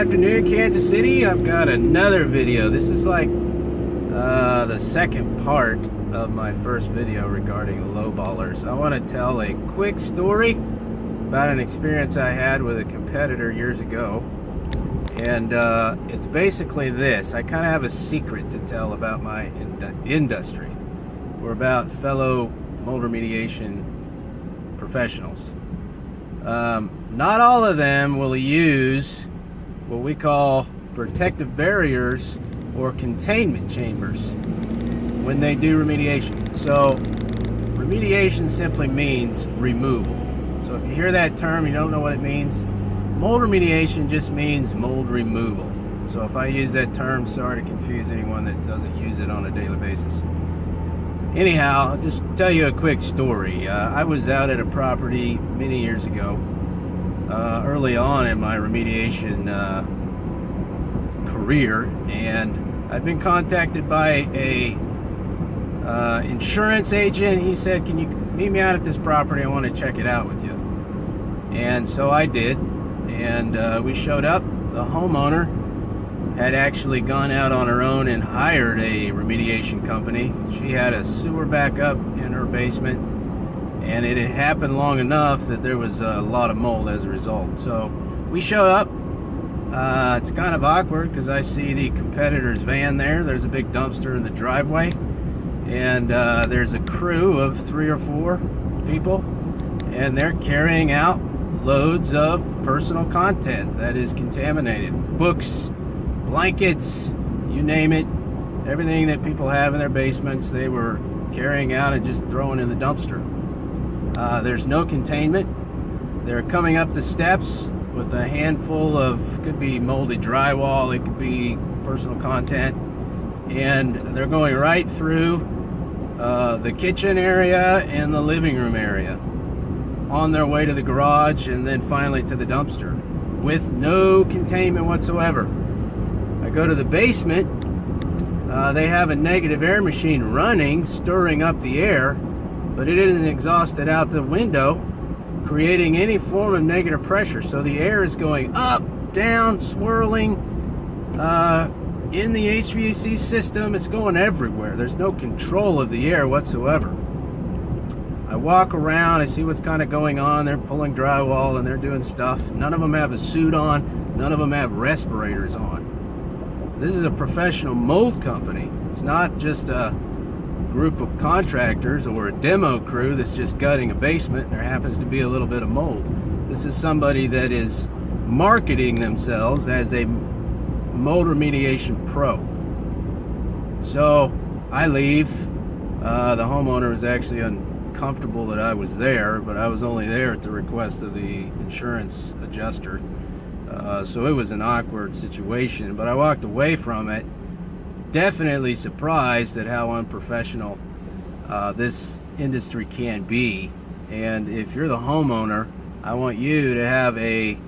afternoon, Kansas City. I've got another video. This is like the second part of my first video regarding lowballers. I want to tell a quick story about an experience I had with a competitor years ago. And it's basically this. I kind of have a secret to tell about my industry, or about fellow mold remediation professionals. Not all of them will use what we call protective barriers or containment chambers when they do remediation. So remediation simply means removal. So if you hear that term, you don't know what it means. Mold remediation just means mold removal. So if I use that term, sorry to confuse anyone that doesn't use it on a daily basis. Anyhow, I'll just tell you a quick story. I was out at a property many years ago, early on in my remediation career, and I'd been contacted by a insurance agent. He said, "Can you meet me out at this property? I want to check it out with you." And so I did, and we showed up. The homeowner had actually gone out on her own and hired a remediation company. She had a sewer backup in her basement, and it had happened long enough that there was a lot of mold as a result. So we show up. It's kind of awkward because I see the competitor's van there. There's a big dumpster in the driveway, and there's a crew of 3 or 4 people, and they're carrying out loads of personal content that is contaminated. Books, blankets, you name it, everything that people have in their basements, they were carrying out and just throwing in the dumpster. There's no containment. They're coming up the steps with a handful of, could be moldy drywall, it could be personal content, and they're going right through the kitchen area and the living room area on their way to the garage, and then finally to the dumpster with no containment whatsoever. I go to the basement. They have a negative air machine running, stirring up the air, but it isn't exhausted out the window, creating any form of negative pressure. So the air is going up, down, swirling in the HVAC system. It's going everywhere. There's no control of the air whatsoever. I walk around, I see what's kind of going on. They're pulling drywall and they're doing stuff. None of them have a suit on. None of them have respirators on. This is a professional mold company. It's not just a group of contractors or a demo crew that's just gutting a basement and there happens to be a little bit of mold. This is somebody that is marketing themselves as a mold remediation pro. So I leave. The homeowner was actually uncomfortable that I was there, but I was only there at the request of the insurance adjuster. So it was an awkward situation, but I walked away from it definitely surprised at how unprofessional this industry can be. And if you're the homeowner, I want you to have a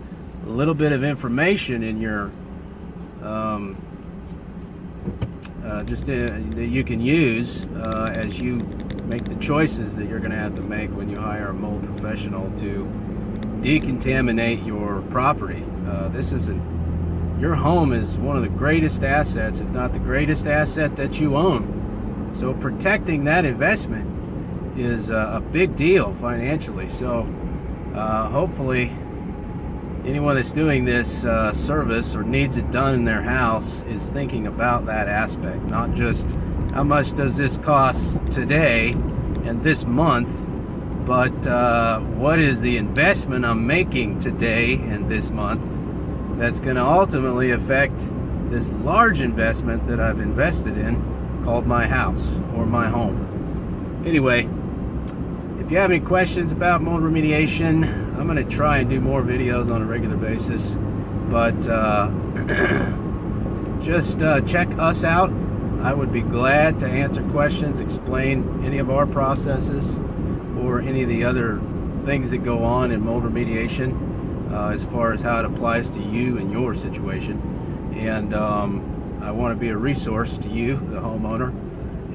little bit of information in your that you can use as you make the choices that you're going to have to make when you hire a mold professional to decontaminate your property. Your home is one of the greatest assets, if not the greatest asset that you own. So protecting that investment is a big deal financially. So hopefully anyone that's doing this service or needs it done in their house is thinking about that aspect, not just how much does this cost today and this month, but what is the investment I'm making today and this month that's going to ultimately affect this large investment that I've invested in called my house or my home. Anyway, if you have any questions about mold remediation, I'm going to try and do more videos on a regular basis, but just check us out. I would be glad to answer questions, explain any of our processes or any of the other things that go on in mold remediation as far as how it applies to you and your situation. And I want to be a resource to you, the homeowner,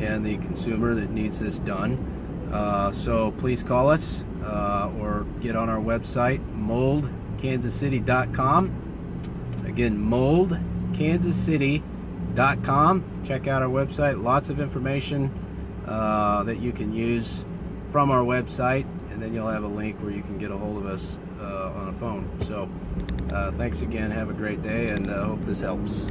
and the consumer that needs this done. So please call us or get on our website, moldkansascity.com. Again, moldkansascity.com. Check out our website. Lots of information that you can use from our website, and then you'll have a link where you can get a hold of us on a phone. So thanks again. Have a great day, and hope this helps.